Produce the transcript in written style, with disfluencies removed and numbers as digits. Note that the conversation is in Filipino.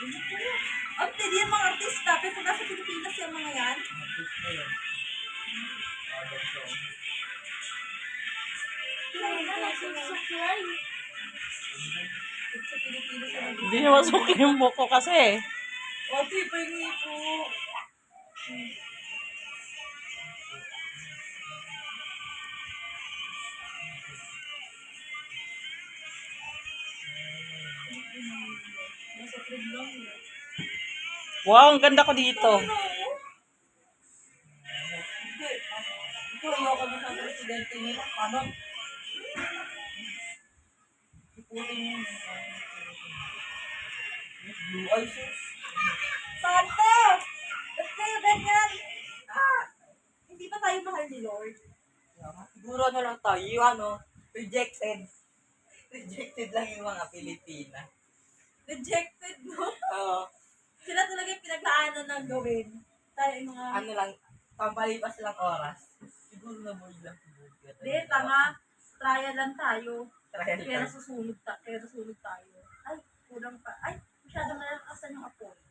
Ang hindi yan mga artista, pero kung nasa Pilipinas yung mga yan. Artista yan. Kaya na, nagsusuklay. Sa Pilipinas na Hindi niya masukli yung buko kasi. Ate, pahingi po. Nasa trade lang yun. Wow, ang ganda ko dito. Hindi. Ito, ayoko na sa presidente nila. Paano? Iputin yun. Blue eyes yun. Tante! Ba't kayo ganyan? Hindi ba tayo mahal ni Lord? Siguro na lang tayo, rejected. Rejected lang yung mga Pilipina. Rejected, no? Oo. Sila talaga yung pinaglaanan ng gawin. Tayo yung mga... Ano lang, pampalipas lang oras. Siguro na boy lang. Hindi, tama. Trial lang tayo. Trial Pero lang. susunod